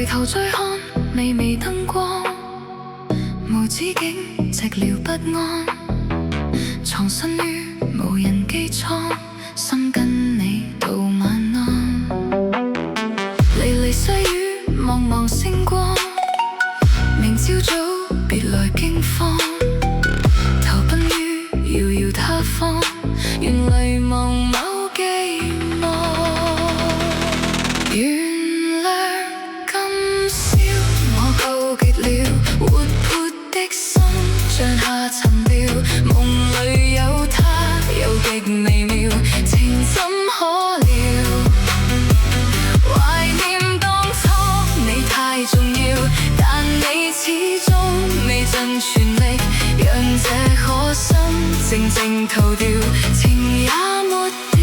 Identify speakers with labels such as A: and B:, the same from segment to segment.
A: 回頭再看，微微燈光，無止境寂寥不安，藏身於無人機艙，心跟你道晚安。離離細雨，茫茫星光，明朝早別來驚慌，投奔於遙遙他方，願遺忘某寄望。原諒今宵我告別了活潑的心，像下沉了，夢裏有他又極微妙，情怎可料？懷念當初你太重要，但你始終未盡全力，讓這顆心靜靜逃掉，情也沒掉。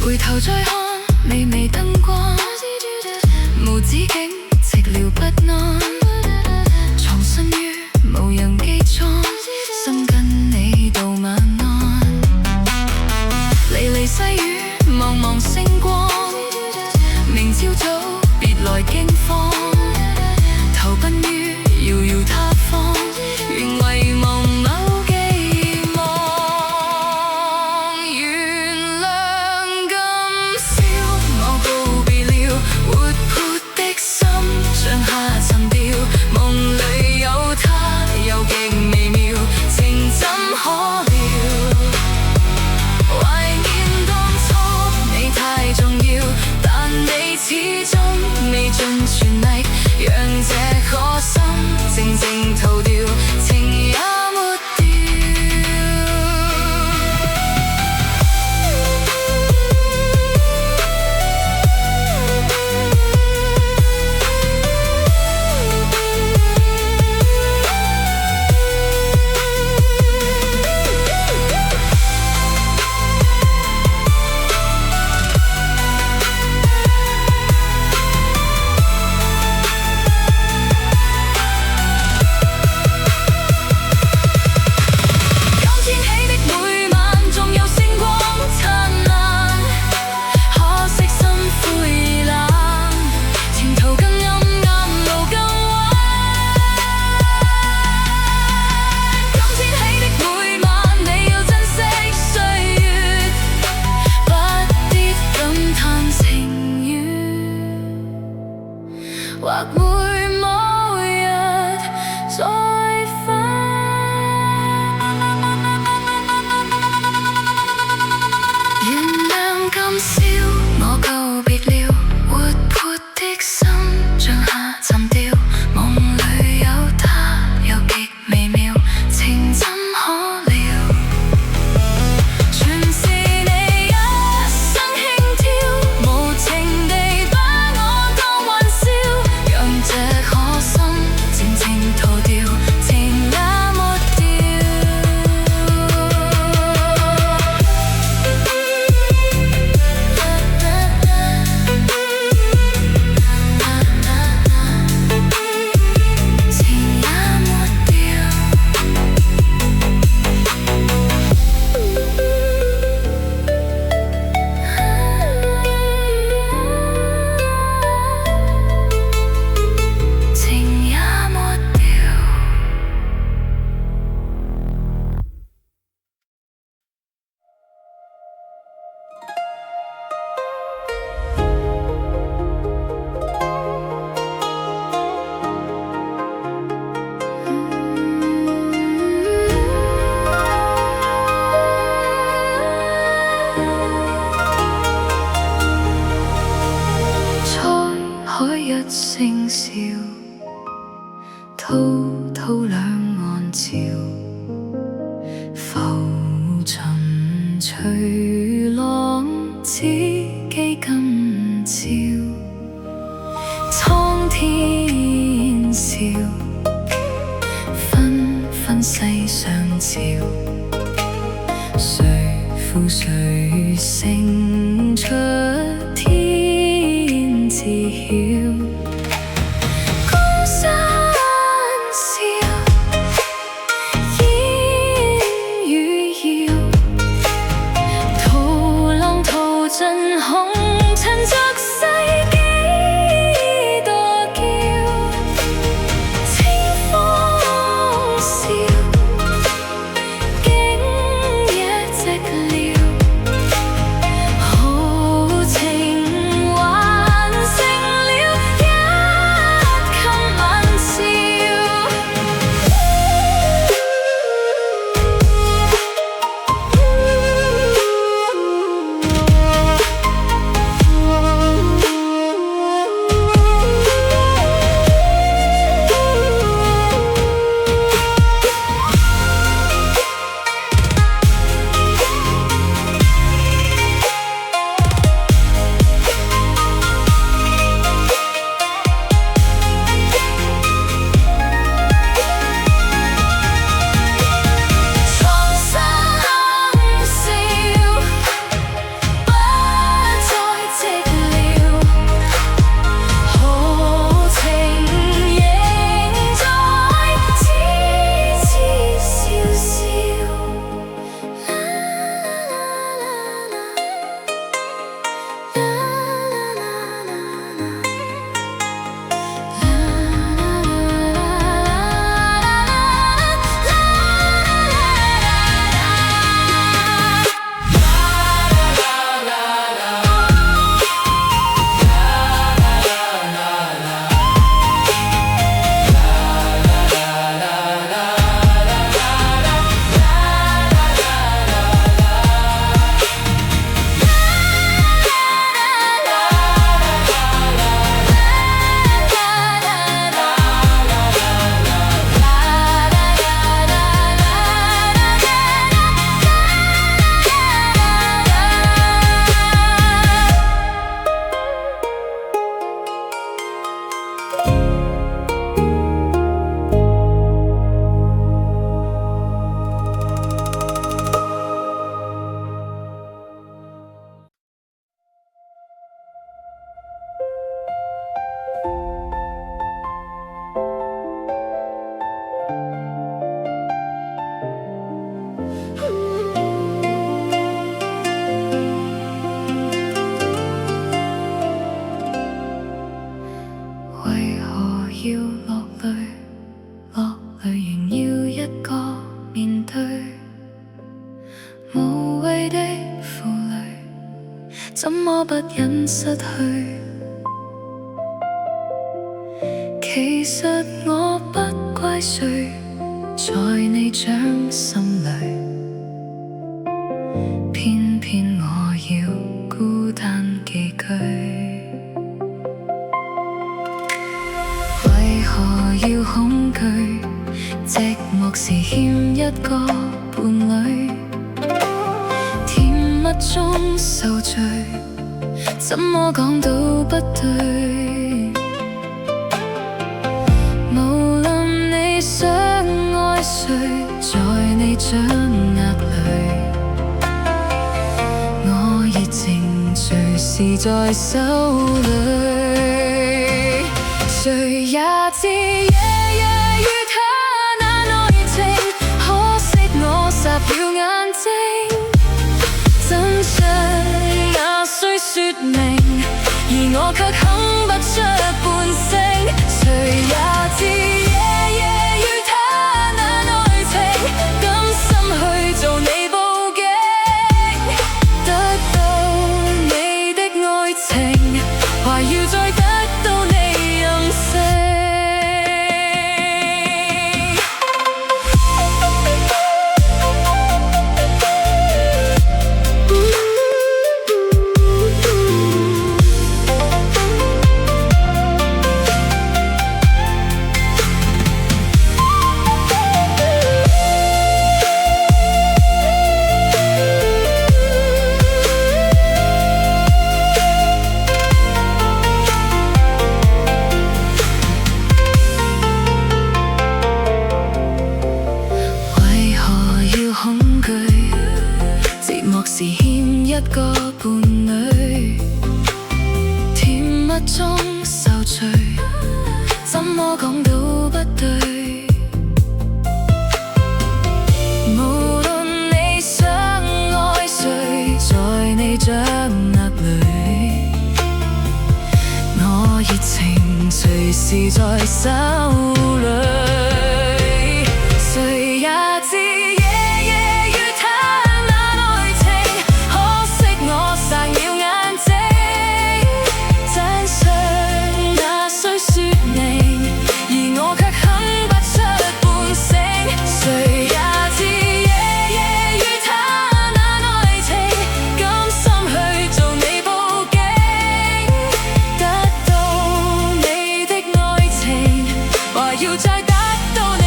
A: 回頭再看，微微燈光，無止境寂寥不安，藏身於無人機艙，心跟你道晚安。離離細雨，茫茫星光，明朝早別來驚慌，投奔於遙遙他方，願遺忘某寄望。原諒今宵我告別了活潑的心，像下沉掉，夢裏有他又極微妙，情怎可料？懷念當初你太重要，但你始終未盡全力，讓這顆心靜靜逃掉，情也沒掉。或會某日再返。原諒今宵我告別了活潑的心，像下沉掉，夢裏有他又極微妙，情怎可料？全是你一生輕佻，無情地把我當玩笑，讓這顆心靜靜逃掉，情也沒掉。情也沒掉。情也沒掉。滄海一聲笑，滔滔兩岸潮，浮沉隨浪，只記今朝。蒼天笑，紛紛世上潮，誰負誰勝出天知曉。江山笑，煙雨遙，圖浪淘盡紅塵俗世幾多嬌。清風笑，竟野寂寥，豪情還剩了一襟晚笑。為何要落淚？落淚仍要一個面對，無謂的負累，怎麼不忍失去？其實我不怪誰，在你掌心裏，偏偏我要孤單寄居。為何要恐懼？寂寞時欠一個伴侶，甜蜜中受罪，怎麼講都不對。無論你想愛誰，在你掌握裏，我熱情隨時在手裏。誰也知夜夜與他那愛情，可惜我霎了眼睛，真相那需說明，而我卻哼不出半聲。誰也知夜夜與他那愛情，甘心去做你報警，得到你的愛情，還要再得到你任性。一個伴侶，甜蜜中受罪，怎麼講都不對。無論你想愛誰，在你掌握裏，我熱情隨時在手裏。誰也知夜夜與他那愛情，可惜我撒了眼睛，真相那需說明，而我卻哼不出半聲。誰也知夜夜與他那愛情，甘心去做你報警，得到你的愛情，話要再得到你。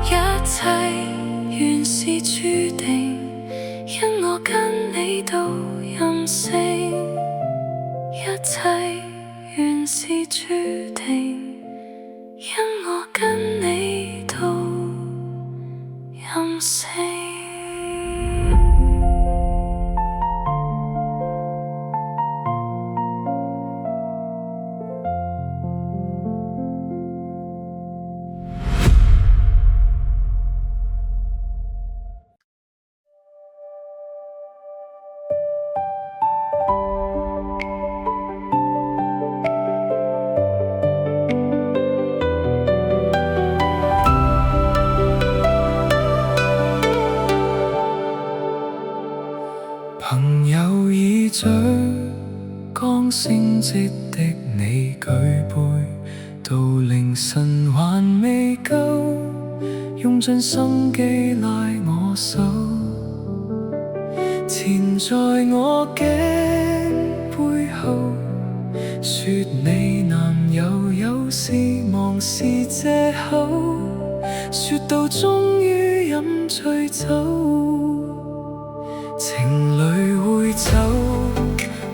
A: 一切原是注定，因我跟你都任性。
B: 朋友已醉，剛升職的你舉杯，到凌晨還未夠，用盡心機拉我手，纏在我頸背後，說你男友有事忙是藉口，說到終於飲醉酒。情侶會走，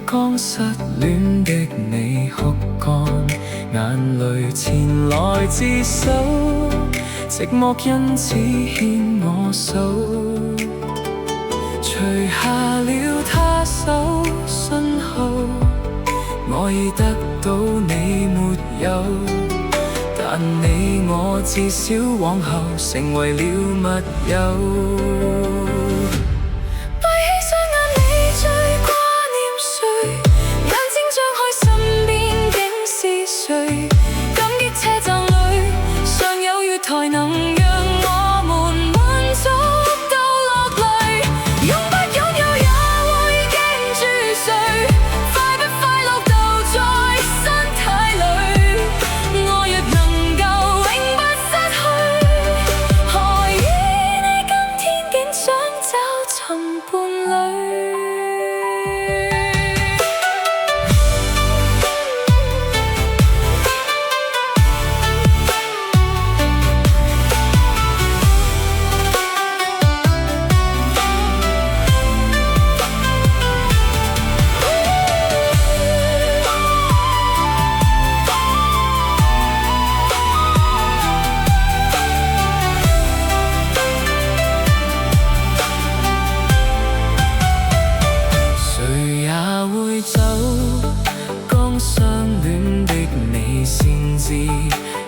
B: 剛失戀的你哭乾眼淚前來自首，寂寞因此牽我手，除下了他手身後，我已得到你沒有，但你我至少往後成為了密友。才能讓我們滿足到落淚，擁不擁有也會驚住誰，快不快樂都在身體裏，我若能夠永不失去，何以你今天竟想找尋伴侶？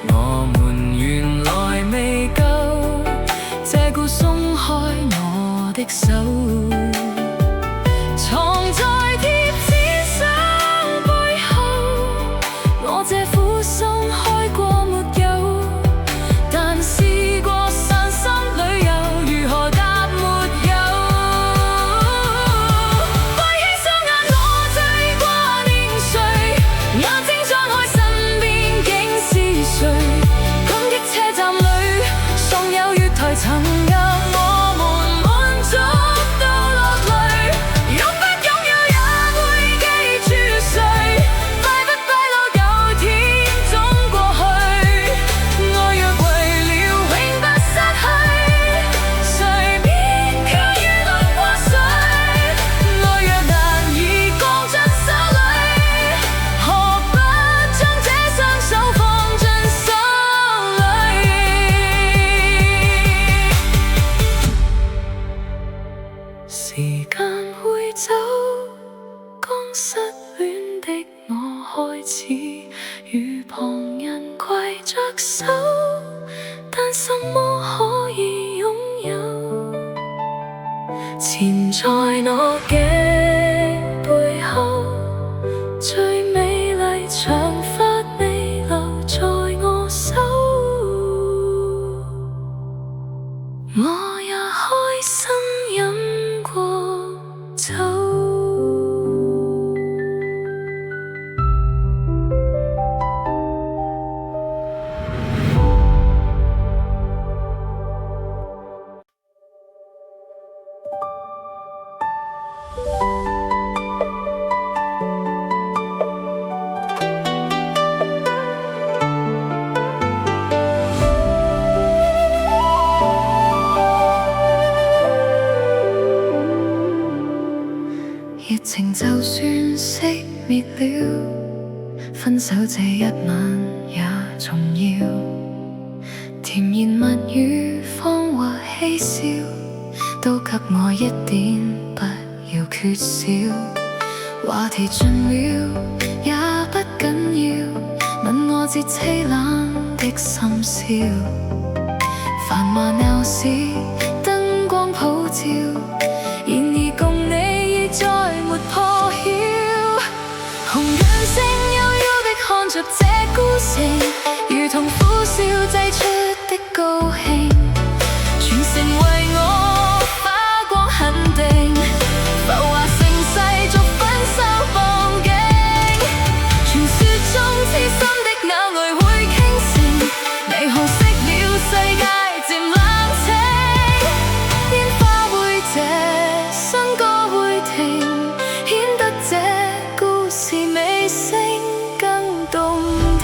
B: 我們原來未夠，這故鬆開我的手，藏在貼紙相背後，我這苦心開過沒有，但試過散心旅遊，如何答沒有？閉起雙眼，我最掛念誰？眼睛張開身邊竟是誰？感激車站裏尚有月台曾讓我們滿足。纏在我嘅背後，最美麗長髮未留在我手，我也開心飲過酒。熱情就算熄滅了，分手這一晚也重要。甜言蜜語、謊話嬉笑，都給我一點，不要缺少。話題盡了也不緊要，吻我至凄冷的深宵。繁華鬧市，燈光普照，然而共你已再沒破曉。紅眼睛幽幽的看着這孤城，如同苦笑擠出的高興，全城為我發光肯定，浮華盛世逐分手放勁。傳說中痴心的眼淚會傾城，霓虹熄了世界漸冷清，煙花會謝，笙歌會停，顯得這故事尾聲更動聽。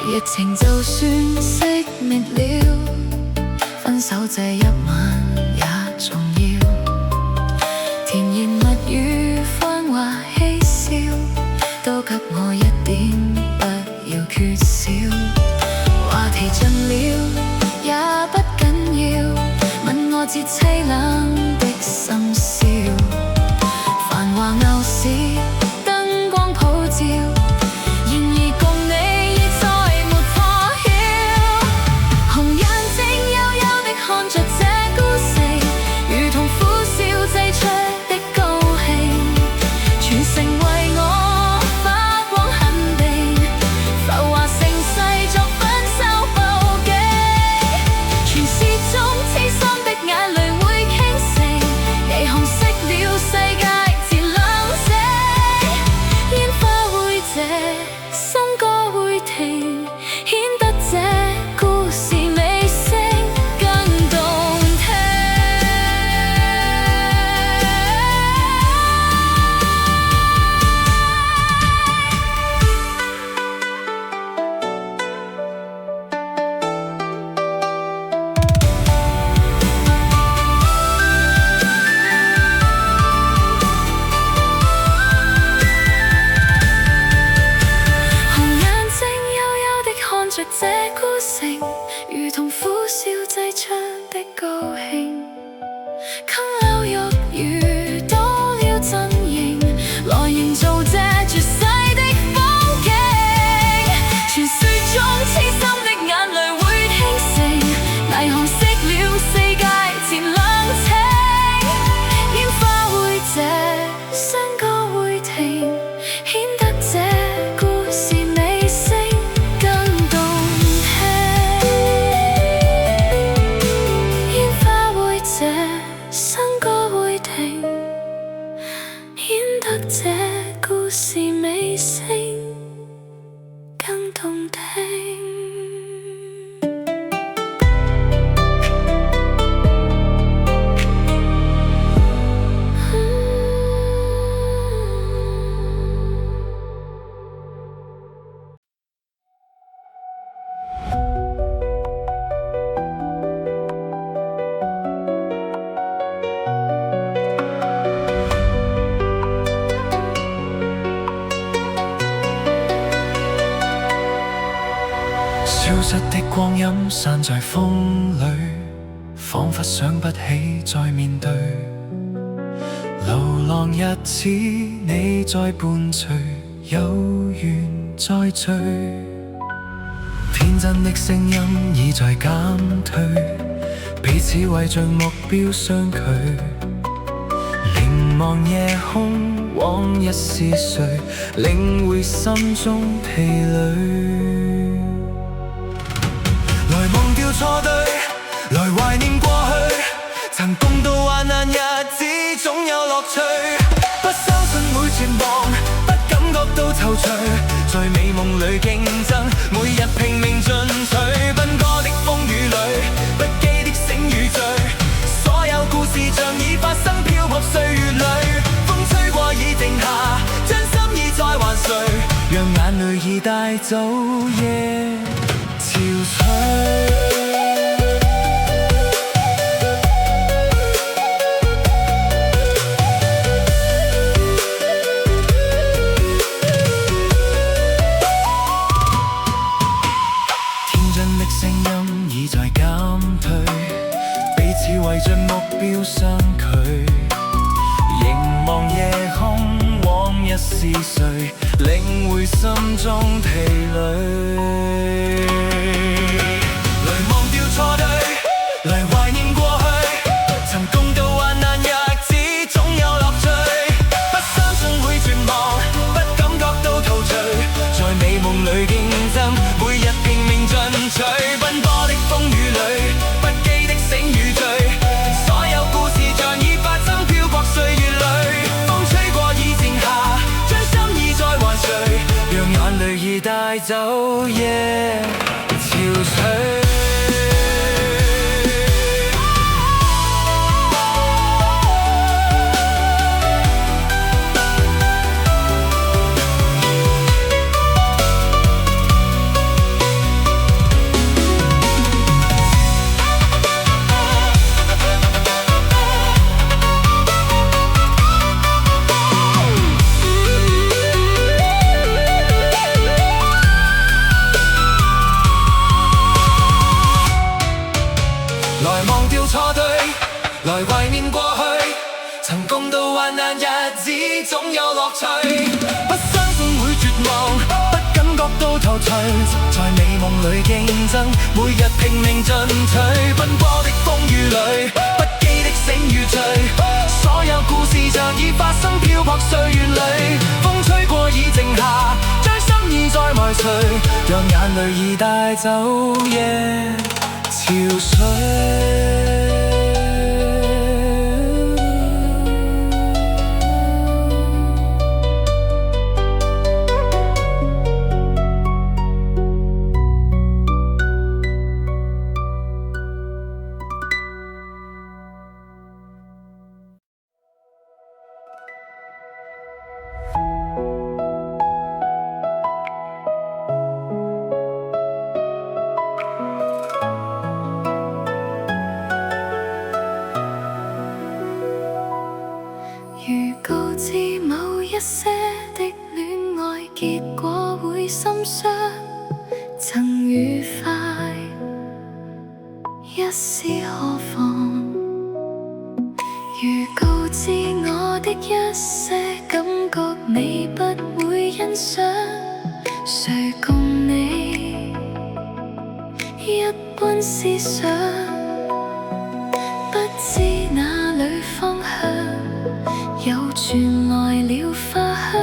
B: 熱情就算熄滅了，分手這一晚也重要。甜言蜜語、謊話嬉笑，都給我一點，不要缺少。話題盡了也不緊要，吻我至凄冷的深宵。繁華鬧市，燈光普照，然而共你已再沒破曉。紅眼睛幽幽的看着這孤城，如同苦笑擠出的高興，全城為我發光肯定，浮華盛世作分手報警。傳說中痴心的眼淚會傾城，霓虹熄了世界漸冷靜，煙花會謝，笙歌會停，顯得這故事尾聲更動聽。紅眼睛幽幽的看着這孤城，如同苦笑擠出的高興，啃了肉魚，多了陣營，來營造這絕世的風景。傳說中痴心的眼淚會傾城，霓虹熄了世界漸冷清，煙花會謝，笙歌會停，顯得這故事尾聲更動聽。煙花會
C: 失的光陰散在風裏，彷彿想不起再面對。流浪日子你在伴隨，有緣再聚。天真的聲音已在減退，彼此為着目標相距。凝望夜空，往日是誰，領會心中疲累。來忘掉錯對，來懷念過去，曾共度患難日子總有樂趣。不相信會絕望，不感覺到躊躇，在美夢裏競爭，每日拼命進取。奔波的風雨裏，不羈的醒與醉，所有故事像已發生，漂泊歲月裏，風吹過已靜下，將心意再還誰，讓眼淚已帶走夜憔悴。聲音已在減退，彼此為着目標相距。凝望夜空，往日是誰，領會心中疲累。來忘掉錯對，來懷念過去，曾共度患難日子總有樂趣。不相信會絕望，不感覺到陶醉，在美夢裏競爭，每日拼命進取。奔波的風雨裏，不羈的醒與醉，所有故事像已發生，漂泊歲月裏，風吹過已靜下，將心意再還誰，讓眼淚已帶走夜憔悴。來忘掉錯對，來懷念過去，曾共度患難日子總有樂趣。不相信會絕望，不感覺到陶醉，在美夢裏競爭，每日拼命進取。奔波的風雨裏，不羈的醒與醉，所有故事像已發生，漂泊歲月裏，風吹過已靜下，將心意再埋隨，讓眼淚已帶走夜憔悴。
A: 如告知某一些的戀愛結果會心傷，曾愉快一試何妨？如告知我的一些感覺你不會欣賞，誰共你一般思想？不知哪裏方向，又傳來了花香，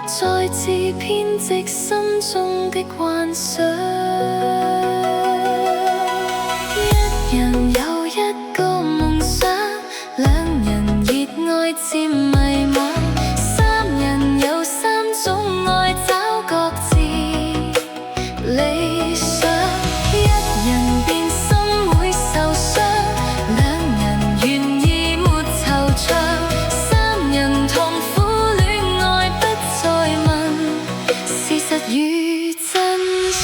A: 再次編織心中的幻想。一人有一個夢想，兩人熱愛漸迷惘，三人有三種愛找各自理想。一人變心會受傷，兩人願意沒惆悵，三人痛苦戀愛不再問事實與真相。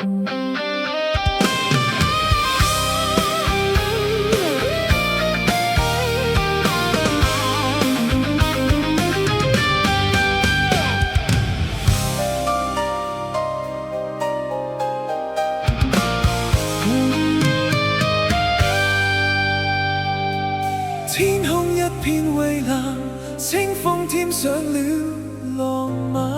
C: 天空一片蔚藍，清風添上了浪漫。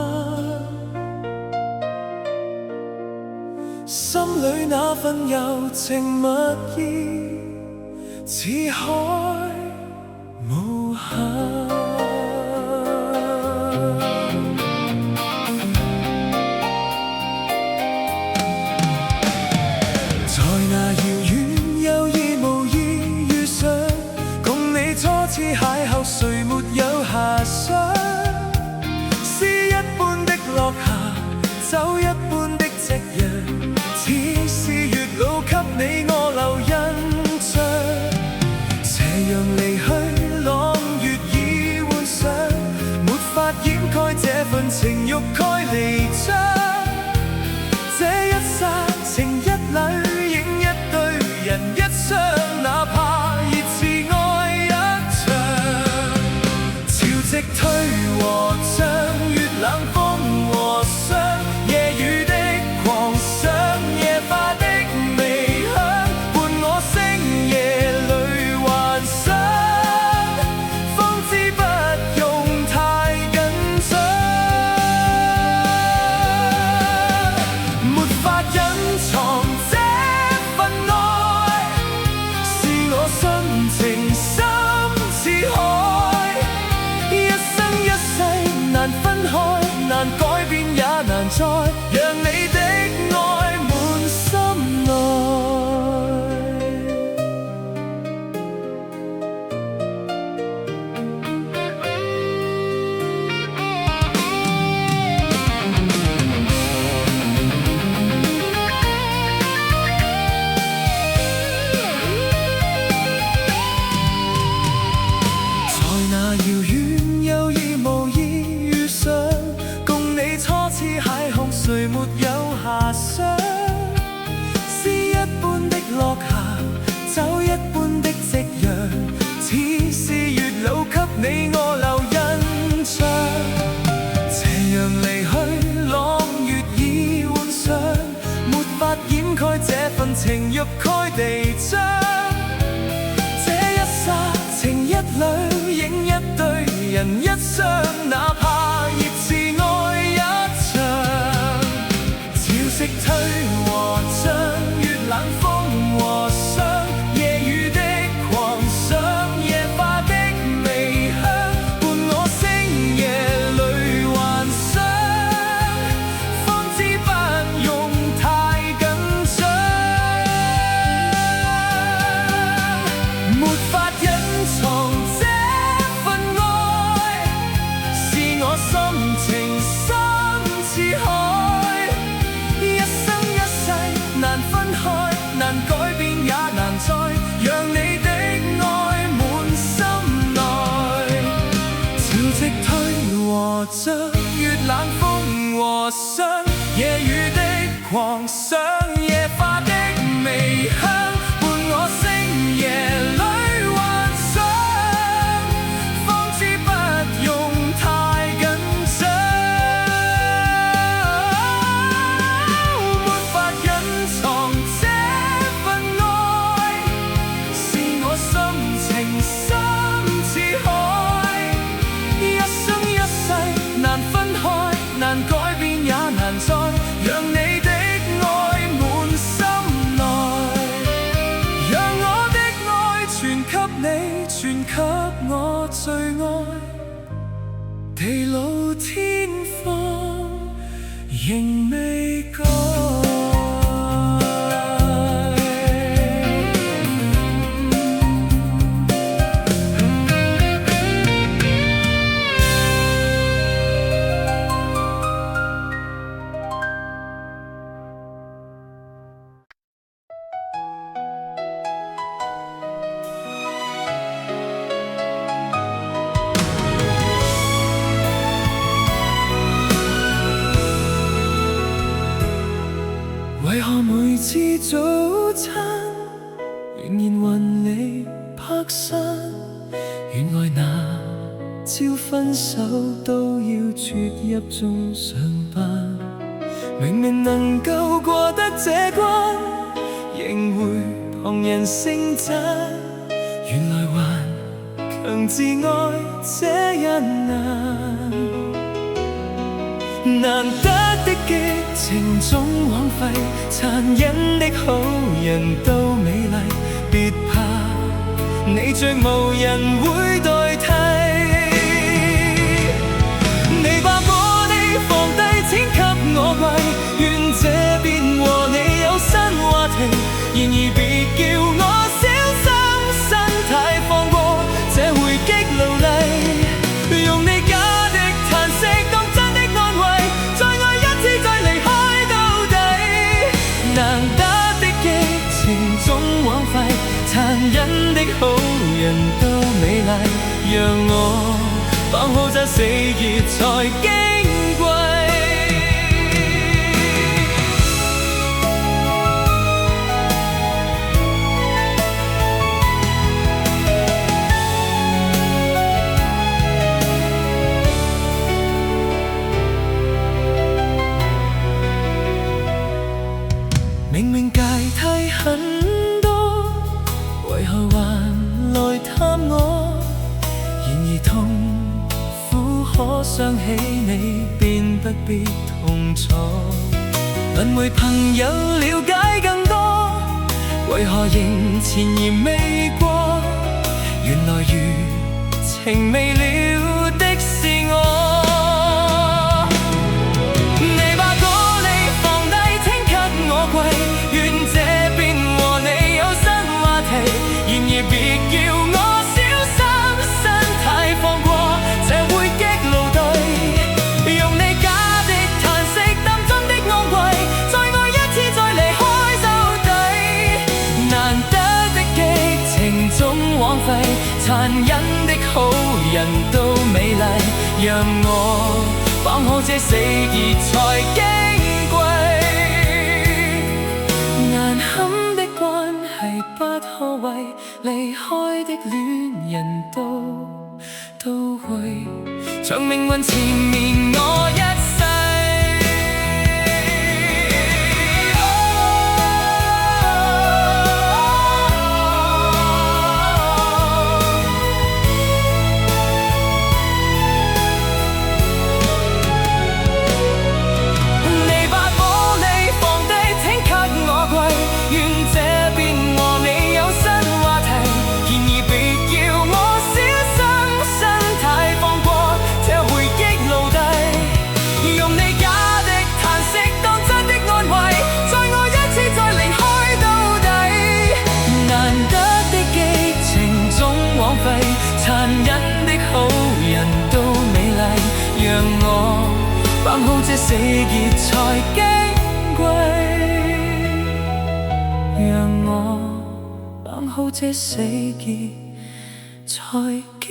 C: 心裏那份柔情蜜意，似海無限。在那遙遠有意無意遇上，共你初次邂逅，誰沒有遐想？詩一般的落霞，酒一般的夕陽，似是月老給你我留印象。斜陽離去，朗月已換上，沒法掩蓋這份情欲蓋彌彰。這一剎情一縷，影一對人一雙，哪怕熱熾愛一場。潮汐退和漲，月冷風和霜，夜雨的狂想，夜花的微香，伴我星夜裏幻想，方知不用太緊張。沒法隱藏這份愛，是我心情深似海，一生一世難分開，難改變也難再讓你的愛滿心內。在那遙遠有意無意遇上，共你初次邂逅，誰沒有遐想？詩一般的落霞，酒一般的夕陽，似是月老給你我留印象。斜陽離去，朗月已換上，沒法掩蓋這份情欲蓋彌彰。這一剎情一縷，影一對人一雙，哪怕熱熾愛一場。潮汐退和漲，月冷風和霜，夜雨的狂想，夜花的微香，伴我星夜裏幻想，方知不用太緊張。沒法隱藏這份愛，是我心情深似海，一生一世難分開，難改變也難再讓你的愛滿心內。潮汐退和漲，月冷風和霜，夜雨的狂想，夜花的微香，伴我星夜裏幻想，方知不用太緊張。沒法隱藏這份愛，是我心情深似海，一生一世難分開，難改變也難再讓你的愛滿心內。讓我的愛傳給你，傳給我最愛，地老天荒仍未改。為何每次早餐仍然雲裏拍山？原來那朝分手都要啜泣中上班。明明能夠過得這關，仍會旁人稱讚。原來還強自愛這一難，難得的激情總枉費，殘忍的好人都美麗。別怕，你最無人會代替。你把玻璃放低，請給我跪，願這邊和你有新話題。然而別叫我小心，身體放過這回擊勞力，用你假的嘆息當真的安慰，再愛一次再離開到底。難得的激情總枉費，殘忍的好人都美麗，讓我綁好這死結才矜貴。明明階梯很多，為何還來探我？然而痛苦可想起你，便不必痛楚。輪迴朋友了解更多，為何仍前言未過？原來餘情未了的是我。殘忍的好人都美麗，讓我綁好這死結才矜貴。難堪的關係不可為，離開的戀人都會長命運纏綿我一世。殘忍的好人都美麗，讓我綁好這死結才矜貴，讓我綁好這死結才矜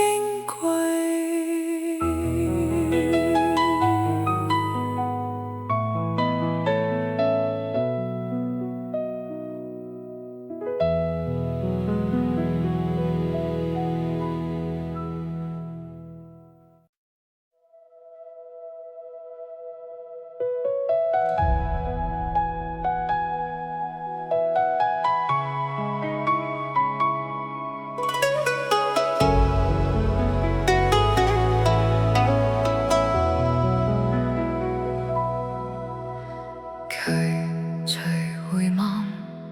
C: 貴。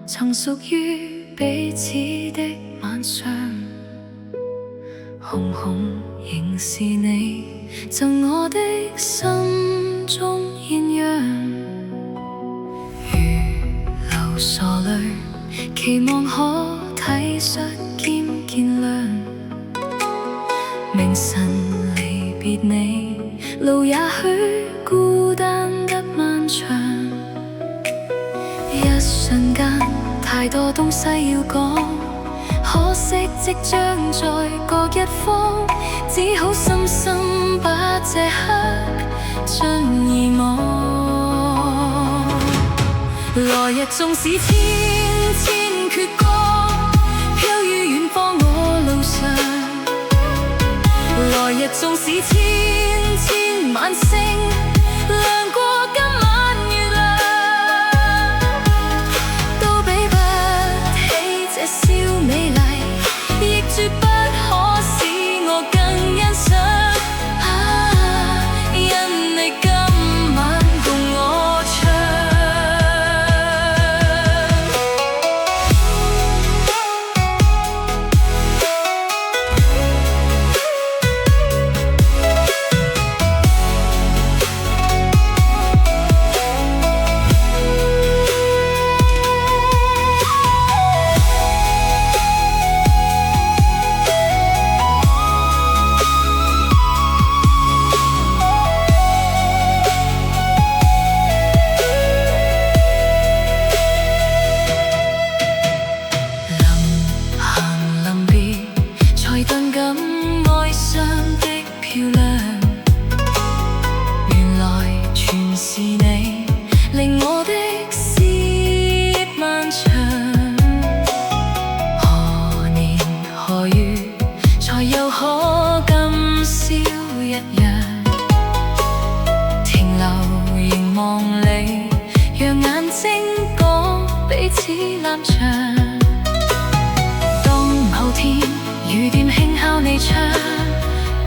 A: 曾屬於彼此的晚上，紅紅仍是你贈我的心中鴛鴦。如流傻淚，期望可體恤兼見諒。明晨離別你，路也許孤單得漫長。一瞬間太多東西要講，可惜即將再各一方，只好深深把這刻盡遺忘。
B: 來日縱使千千闕歌，飄於遠方我路上。來日縱使千千晚星，亮過今晚月亮，都比不起這笑美麗，亦絕不可使我更欣賞。因你今晚共我唱。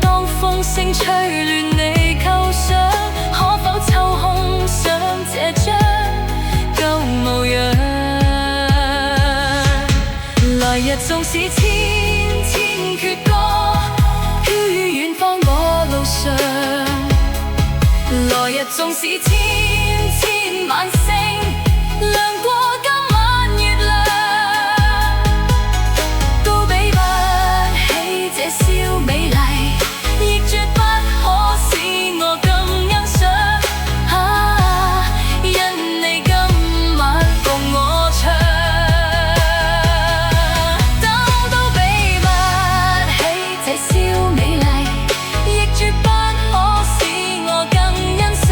B: 當風聲吹亂你構想，可否抽空想這張舊模樣？來日縱使千千闕歌，飄於遠方我路上。來日縱使千千晚星，亮過今晚月亮，都比不起這笑美麗，亦絕不可使我更欣賞。因你今晚共我唱，都比不起這笑美麗，亦絕不可使我更欣賞。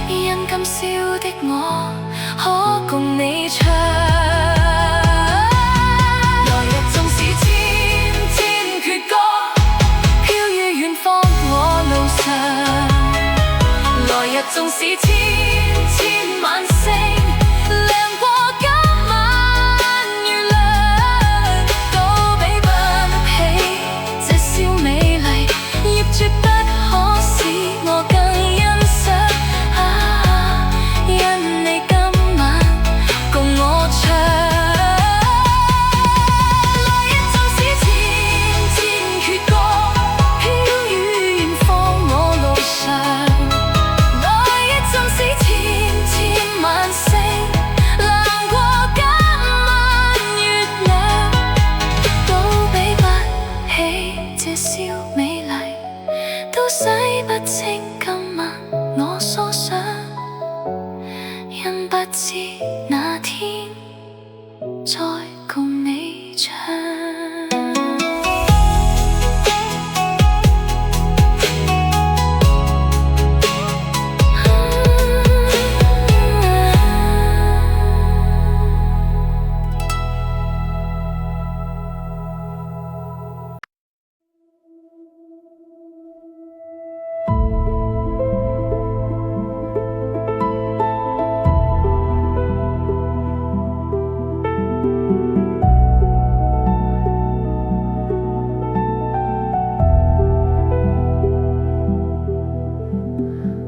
B: 因今宵的我可共你唱。縱使千千晚星，亮過今晚月亮，都比不起這笑美麗，亦絕不可使我更欣賞。因你今晚共我唱。來日縱使千千闕歌，飄於遠方我路上。洗不清今晚我所想，因不知哪天再共你唱。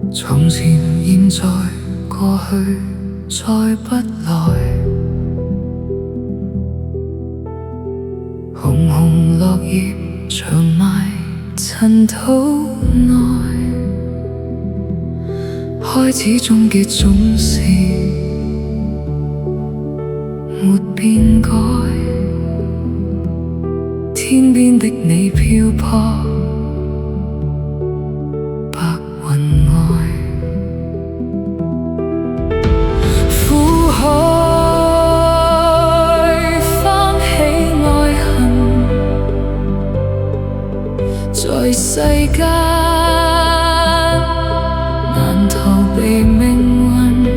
C: 從前、現在、過去，再不來。紅紅落葉長埋塵土內，開始終結總是沒變改。天邊的你漂泊在世間難逃避命運，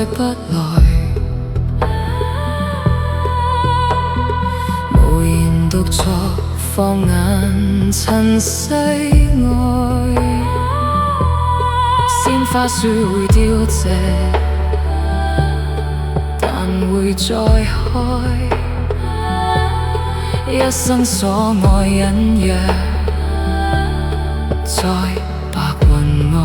A: 不來，無言獨坐，放眼塵世外。鮮花樹會凋謝，但會再開。一生所愛隱約在白雲外。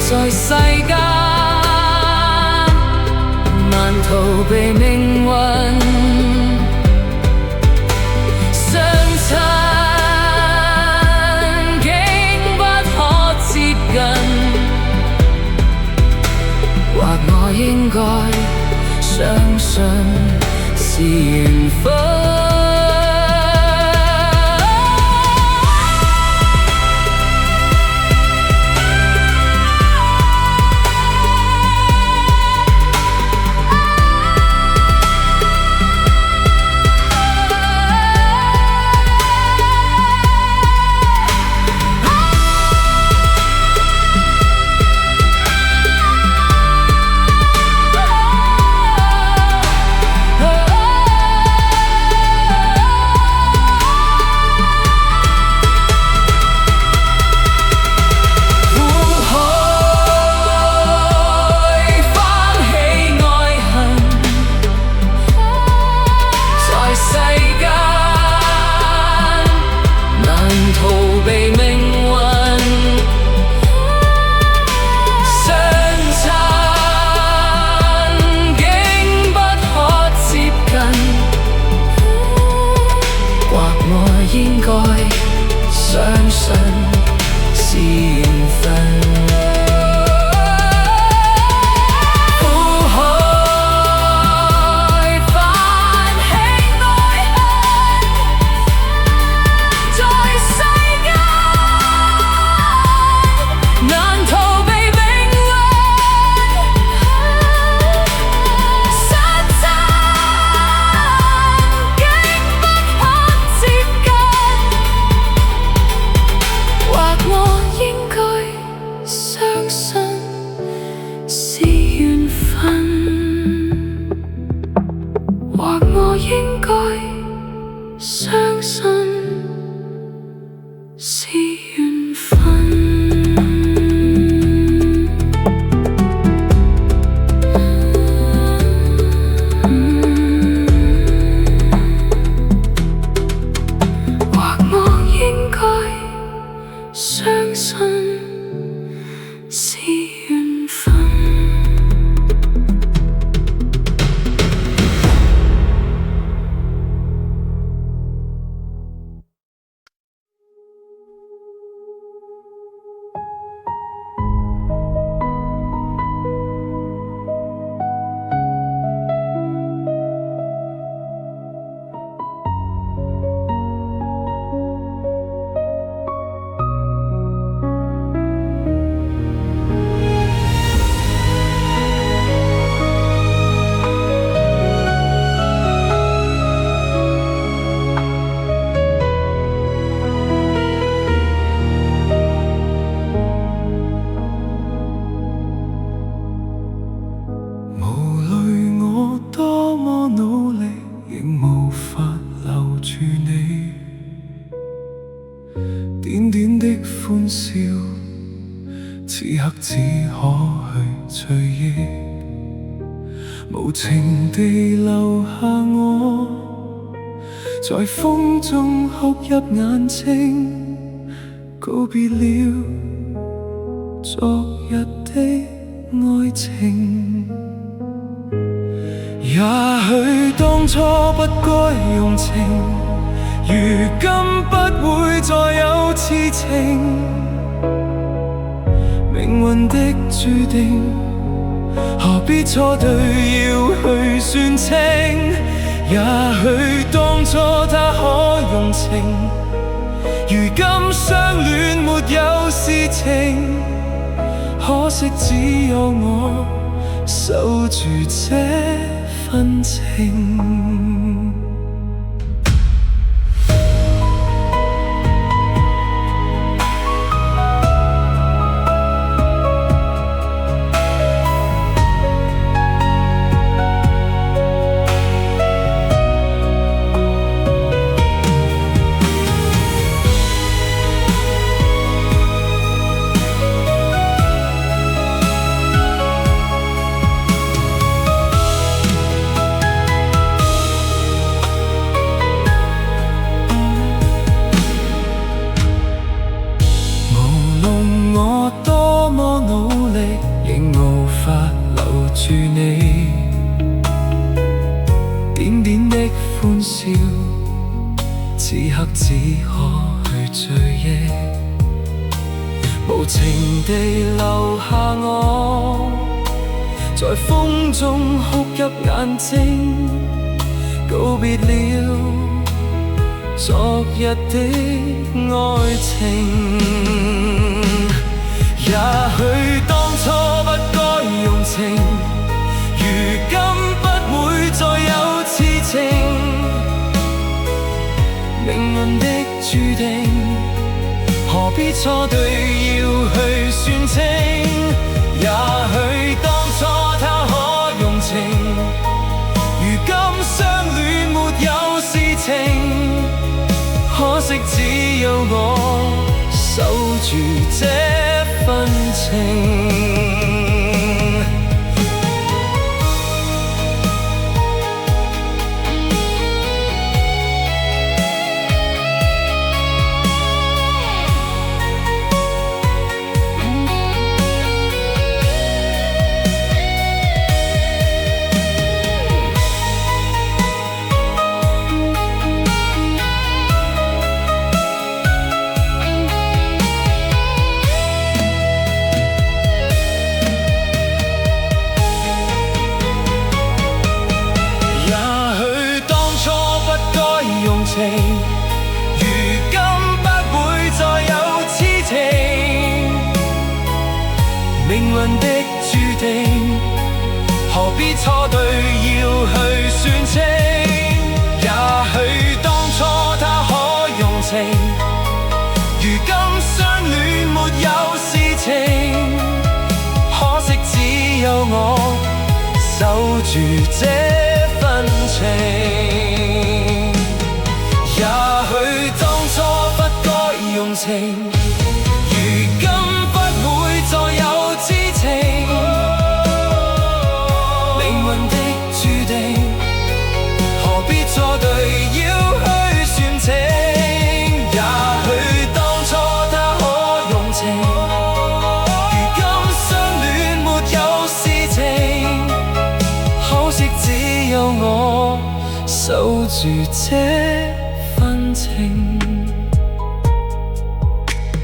A: 在世間難逃避命運，相親竟不可接近，或我應該相信是緣分。應該相信是緣分。或我應該相信是緣分。或我應該相信是緣分。
C: 點點的歡笑，此刻只可去隨意，無情地留下我，在風中哭泣眼睛，告別了昨日的愛情。也許當初不該用情，如今不會再有痴情，命運的注定，何必錯對要去算清？也許當初他可用情，如今相戀沒有事情，可惜只有我守住這份情。法留住你，點點的歡笑，此刻只可去追憶，無情地留下我，在風中哭泣眼睛，告別了昨日的愛情。也許當初不該用情，如今不會再有痴情，命運的注定，何必錯對要去算清。也許當初他可用情，如今相戀沒有事情，可惜只有我守住這份情。如今不會再有痴情，命運的注定，何必錯對要去算清。也許當初他可用情，如今相戀沒有事情，可惜只有我守住這份情。也許當初不該用情，如今不會再有痴情，命運的注定，何必錯對要去算清。也許當初他可用情，如今相戀沒有事情，可惜只有我守住這情，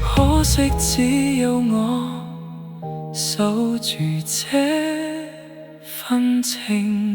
C: 可惜只有我守住這份情。